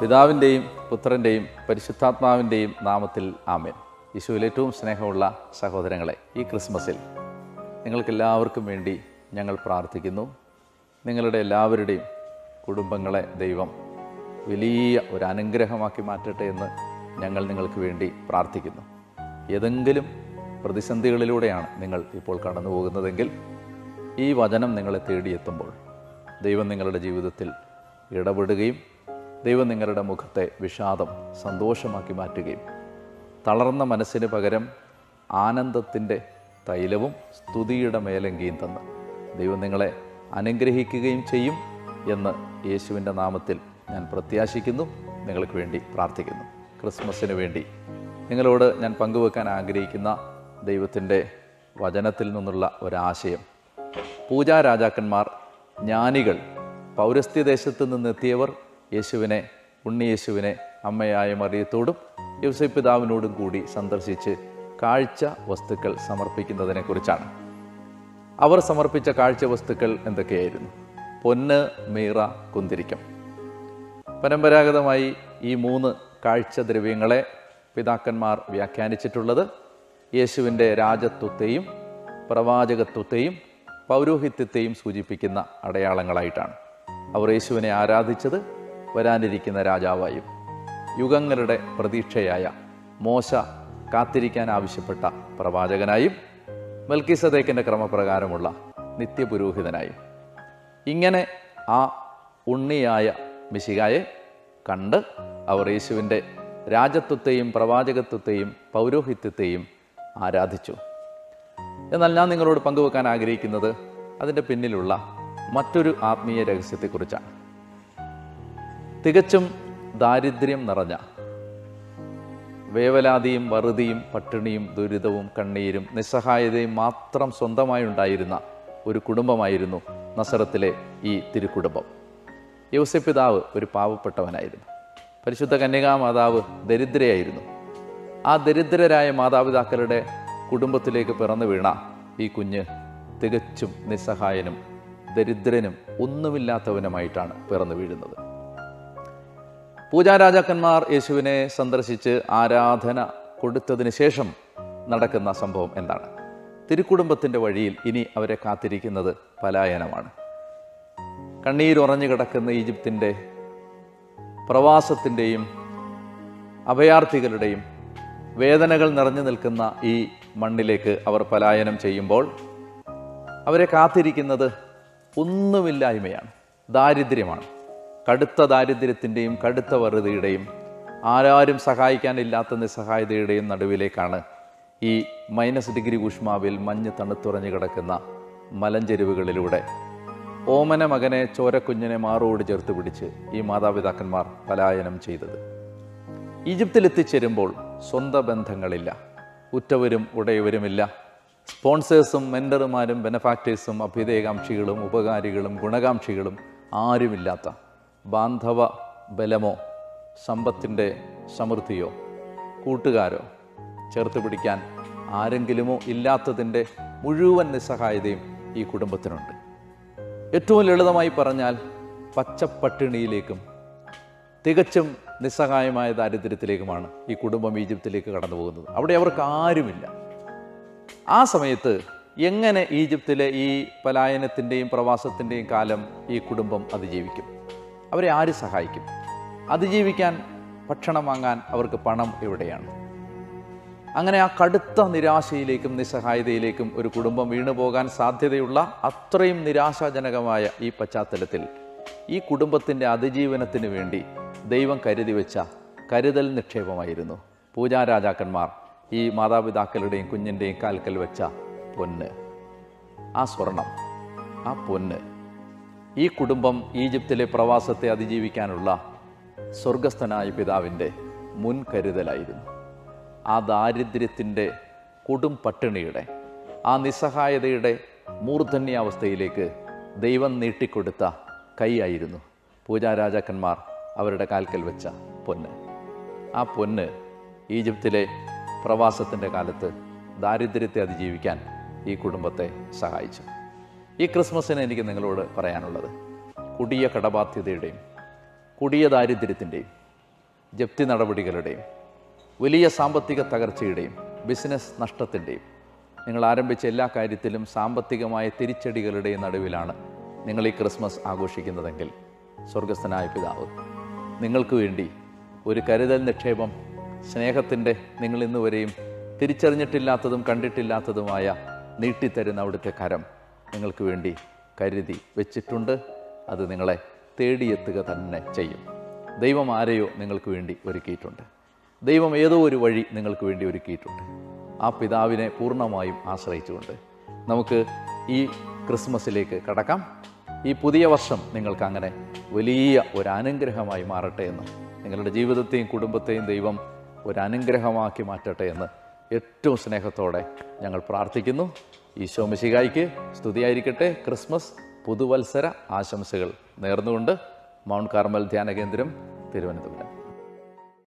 പിതാവിൻ്റെയും പുത്രൻ്റെയും പരിശുദ്ധാത്മാവിൻ്റെയും നാമത്തിൽ ആമേൻ. യേശുവിൽ ഏറ്റവും സ്നേഹമുള്ള സഹോദരങ്ങളെ, ഈ ക്രിസ്മസിൽ നിങ്ങൾക്കെല്ലാവർക്കും വേണ്ടി ഞങ്ങൾ പ്രാർത്ഥിക്കുന്നു. നിങ്ങളുടെ എല്ലാവരുടെയും കുടുംബങ്ങളെ ദൈവം വലിയ ഒരു അനുഗ്രഹമാക്കി മാറ്റട്ടെ എന്ന് ഞങ്ങൾ നിങ്ങൾക്ക് വേണ്ടി പ്രാർത്ഥിക്കുന്നു. ഏതെങ്കിലും പ്രതിസന്ധികളിലൂടെയാണ് നിങ്ങൾ ഇപ്പോൾ കടന്നു പോകുന്നതെങ്കിൽ ഈ വചനം നിങ്ങളെ തേടിയെത്തുമ്പോൾ ദൈവം നിങ്ങളുടെ ജീവിതത്തിൽ ഇടപെടുകയും ദൈവം നിങ്ങളുടെ മുഖത്തെ വിഷാദം സന്തോഷമാക്കി മാറ്റുകയും തളർന്ന മനസ്സിന് പകരം ആനന്ദത്തിൻ്റെ തൈലവും സ്തുതിയുടെ മേലങ്കിയും തന്ന് ദൈവം നിങ്ങളെ അനുഗ്രഹിക്കുകയും ചെയ്യും എന്ന് യേശുവിൻ്റെ നാമത്തിൽ ഞാൻ പ്രത്യാശിക്കുന്നു. നിങ്ങൾക്ക് വേണ്ടി പ്രാർത്ഥിക്കുന്നു. ക്രിസ്മസിന് വേണ്ടി നിങ്ങളോട് ഞാൻ പങ്കുവെക്കാൻ ആഗ്രഹിക്കുന്ന ദൈവത്തിൻ്റെ വചനത്തിൽ നിന്നുള്ള ഒരാശയം, പൂജാരാജാക്കന്മാർ, ജ്ഞാനികൾ, പൗരസ്ത്യദേശത്ത് നിന്നെത്തിയവർ ഉണ്ണിയേശുവിനെ അമ്മയായ മറിയത്തോടും യോസേപ്പ് പിതാവിനോടും കൂടി സന്ദർശിച്ച് കാഴ്ച വസ്തുക്കൾ സമർപ്പിക്കുന്നതിനെക്കുറിച്ചാണ്. അവർ സമർപ്പിച്ച കാഴ്ച വസ്തുക്കൾ എന്തൊക്കെയായിരുന്നു? പൊന്ന്, മീറ, കുന്തിരിക്കം. പരമ്പരാഗതമായി ഈ 3 കാഴ്ചദ്രവ്യങ്ങളെ പിതാക്കന്മാർ വ്യാഖ്യാനിച്ചിട്ടുള്ളത് യേശുവിൻ്റെ രാജത്വത്തെയും പ്രവാചകത്വത്തെയും പൗരോഹിത്യത്തെയും സൂചിപ്പിക്കുന്ന അടയാളങ്ങളായിട്ടാണ്. അവർ യേശുവിനെ ആരാധിച്ചത് വരാനിരിക്കുന്ന രാജാവായും യുഗങ്ങളുടെ പ്രതീക്ഷയായ മോശ കാത്തിരിക്കാൻ ആവശ്യപ്പെട്ട പ്രവാചകനായും മെൽക്കിസദേക്കിൻ്റെ ക്രമപ്രകാരമുള്ള നിത്യപുരോഹിതനായും. ഇങ്ങനെ ആ ഉണ്ണിയായ മിശിഹായെ കണ്ട് അവർ യേശുവിൻ്റെ രാജത്വത്തെയും പ്രവാചകത്വത്തെയും പൗരോഹിത്യത്തെയും ആരാധിച്ചു. എന്നാൽ ഞാൻ നിങ്ങളോട് പങ്കുവെക്കാൻ ആഗ്രഹിക്കുന്നത് അതിൻ്റെ പിന്നിലുള്ള മറ്റൊരു ആത്മീയ രഹസ്യത്തെക്കുറിച്ചാണ്. തികച്ചും ദാരിദ്ര്യം നിറഞ്ഞ, വേവലാതിയും വറുതിയും പട്ടിണിയും ദുരിതവും കണ്ണീരും നിസ്സഹായതയും മാത്രം സ്വന്തമായി ഉണ്ടായിരുന്ന ഒരു കുടുംബമായിരുന്നു നസറത്തിലെ ഈ തിരുക്കുടുംബം. യോസേപ്പ് പിതാവ് ഒരു പാവപ്പെട്ടവനായിരുന്നു. പരിശുദ്ധ കന്യകാമാതാവ് ദരിദ്രയായിരുന്നു. ആ ദരിദ്രരായ മാതാപിതാക്കളുടെ കുടുംബത്തിലേക്ക് പിറന്നു വീണ ഈ കുഞ്ഞ് തികച്ചും നിസ്സഹായനും ദരിദ്രനും ഒന്നുമില്ലാത്തവനുമായിട്ടാണ് പിറന്നു വീഴുന്നത്. പൂജാരാജാക്കന്മാർ യേശുവിനെ സന്ദർശിച്ച് ആരാധന കൊടുത്തതിന് ശേഷം നടക്കുന്ന സംഭവം എന്താണ്? തിരുക്കുടുംബത്തിൻ്റെ വഴിയിൽ ഇനി അവരെ കാത്തിരിക്കുന്നത് പലായനമാണ്. കണ്ണീരുറഞ്ഞു കിടക്കുന്ന ഈജിപ്തിൻ്റെ പ്രവാസത്തിൻ്റെയും അഭയാർത്ഥികളുടെയും വേദനകൾ നിറഞ്ഞു നിൽക്കുന്ന ഈ മണ്ണിലേക്ക് അവർ പലായനം ചെയ്യുമ്പോൾ അവരെ കാത്തിരിക്കുന്നത് ഒന്നുമില്ലായ്മയാണ്, ദാരിദ്ര്യമാണ്. കടുത്ത ദാരിദ്ര്യത്തിൻ്റെയും കടുത്ത വറുതിയുടെയും ആരാരും സഹായിക്കാനില്ലാത്ത നിസ്സഹായതയുടെയും നടുവിലേക്കാണ് ഈ -ഡിഗ്രി ഊഷ്മാവിൽ മഞ്ഞ് തണുത്തുറഞ്ഞു കിടക്കുന്ന മലഞ്ചെരുവുകളിലൂടെ ഓമന മകനെ ചോരക്കുഞ്ഞിനെ മാറോട് ചേർത്ത് പിടിച്ച് ഈ മാതാപിതാക്കന്മാർ പലായനം ചെയ്തത്. ഈജിപ്തിലെത്തിച്ചേരുമ്പോൾ സ്വന്തം ബന്ധങ്ങളില്ല, ഉറ്റവരും ഉടയവരുമില്ല, സ്പോൺസേഴ്സും മെൻറ്റർമാരും ബെനഫാക്ടേഴ്സും അഭ്യുദയകാംക്ഷികളും ഉപകാരികളും ഗുണകാംക്ഷികളും ആരുമില്ലാത്ത, ബാന്ധവ ബലമോ സമ്പത്തിൻ്റെ സമൃദ്ധിയോ കൂട്ടുകാരോ ചേർത്ത് പിടിക്കാൻ ആരെങ്കിലുമോ ഇല്ലാത്തതിൻ്റെ മുഴുവൻ നിസ്സഹായതയും ഈ കുടുംബത്തിനുണ്ട്. ഏറ്റവും ലളിതമായി പറഞ്ഞാൽ പച്ചപ്പട്ടിണിയിലേക്കും തികച്ചും നിസ്സഹായമായ ദാരിദ്ര്യത്തിലേക്കുമാണ് ഈ കുടുംബം ഈജിപ്തിലേക്ക് കടന്നു പോകുന്നത്. അവിടെ അവർക്ക് ആരുമില്ല. ആ സമയത്ത് എങ്ങനെ ഈജിപ്തിലെ ഈ പലായനത്തിൻ്റെയും പ്രവാസത്തിൻ്റെയും കാലം ഈ കുടുംബം അതിജീവിക്കും? അവരെ ആര് സഹായിക്കും? അതിജീവിക്കാൻ ഭക്ഷണം വാങ്ങാൻ അവർക്ക് പണം എവിടെയാണ്? അങ്ങനെ ആ കടുത്ത നിരാശയിലേക്കും നിസ്സഹായതയിലേക്കും ഒരു കുടുംബം വീണു പോകാൻ സാധ്യതയുള്ള അത്രയും നിരാശാജനകമായ ഈ പശ്ചാത്തലത്തിൽ ഈ കുടുംബത്തിൻ്റെ അതിജീവനത്തിന് വേണ്ടി ദൈവം കരുതി വെച്ച കരുതൽ നിക്ഷേപമായിരുന്നു പൂജാരാജാക്കന്മാർ ഈ മാതാപിതാക്കളുടെയും കുഞ്ഞിൻ്റെയും കാൽക്കൽ വെച്ച പൊന്ന്. ആ സ്വർണം, ആ പൊന്ന് ഈ കുടുംബം ഈജിപ്തിലെ പ്രവാസത്തെ അതിജീവിക്കാനുള്ള സ്വർഗസ്ഥനായ പിതാവിൻ്റെ മുൻകരുതലായിരുന്നു. ആ ദാരിദ്ര്യത്തിൻ്റെ കൊടും പട്ടിണിയുടെ, ആ നിസ്സഹായതയുടെ മൂർധന്യാവസ്ഥയിലേക്ക് ദൈവം നീട്ടിക്കൊടുത്ത കൈയായിരുന്നു പൂജാരാജാക്കന്മാർ അവരുടെ കാൽക്കൽ വെച്ച പൊന്ന്. ആ പൊന്ന് ഈജിപ്തിലെ പ്രവാസത്തിൻ്റെ കാലത്ത് ദാരിദ്ര്യത്തെ അതിജീവിക്കാൻ ഈ കുടുംബത്തെ സഹായിച്ചു. ഈ ക്രിസ്മസിന് എനിക്ക് നിങ്ങളോട് പറയാനുള്ളത്, കൊടിയ കടബാധ്യതയുടെയും കൊടിയ ദാരിദ്ര്യത്തിൻ്റെയും ജപ്തി നടപടികളുടെയും വലിയ സാമ്പത്തിക തകർച്ചയുടെയും ബിസിനസ് നഷ്ടത്തിൻ്റെയും നിങ്ങൾ ആരംഭിച്ച എല്ലാ കാര്യത്തിലും സാമ്പത്തികമായ തിരിച്ചടികളുടെയും നടുവിലാണ് നിങ്ങൾ ഈ ക്രിസ്മസ് ആഘോഷിക്കുന്നതെങ്കിൽ സ്വർഗസ്ഥനായ പിതാവ് നിങ്ങൾക്ക് വേണ്ടി ഒരു കരുതൽ നിക്ഷേപം, സ്നേഹത്തിൻ്റെ നിങ്ങൾ ഇന്ന് വരെയും തിരിച്ചറിഞ്ഞിട്ടില്ലാത്തതും കണ്ടിട്ടില്ലാത്തതുമായ നീട്ടിത്തരുന്ന അവിടുത്തെ കരം നിങ്ങൾക്ക് വേണ്ടി കരുതി വെച്ചിട്ടുണ്ട്. അത് നിങ്ങളെ തേടിയെത്തുക തന്നെ ചെയ്യും. ദൈവം ആരെയോ നിങ്ങൾക്ക് വേണ്ടി ഒരുക്കിയിട്ടുണ്ട്. ദൈവം ഏതോ ഒരു വഴി നിങ്ങൾക്ക് വേണ്ടി ഒരുക്കിയിട്ടുണ്ട്. ആ പിതാവിനെ പൂർണ്ണമായും ആശ്രയിച്ചുകൊണ്ട് നമുക്ക് ഈ ക്രിസ്മസിലേക്ക് കടക്കാം. ഈ പുതിയ വർഷം നിങ്ങൾക്ക് അങ്ങനെ വലിയ ഒരു അനുഗ്രഹമായി മാറട്ടെ എന്ന്, നിങ്ങളുടെ ജീവിതത്തെയും കുടുംബത്തെയും ദൈവം ഒരു അനുഗ്രഹമാക്കി മാറ്റട്ടെ എന്ന് ഏറ്റവും സ്നേഹത്തോടെ ഞങ്ങൾ പ്രാർത്ഥിക്കുന്നു. ഈശോ മിശിഹായ്ക്ക് സ്തുതിയായിരിക്കട്ടെ. ക്രിസ്മസ് പുതുവത്സര ആശംസകൾ നേർന്നുകൊണ്ട് മൗണ്ട് കാർമൽ ധ്യാന കേന്ദ്രം, തിരുവനന്തപുരം.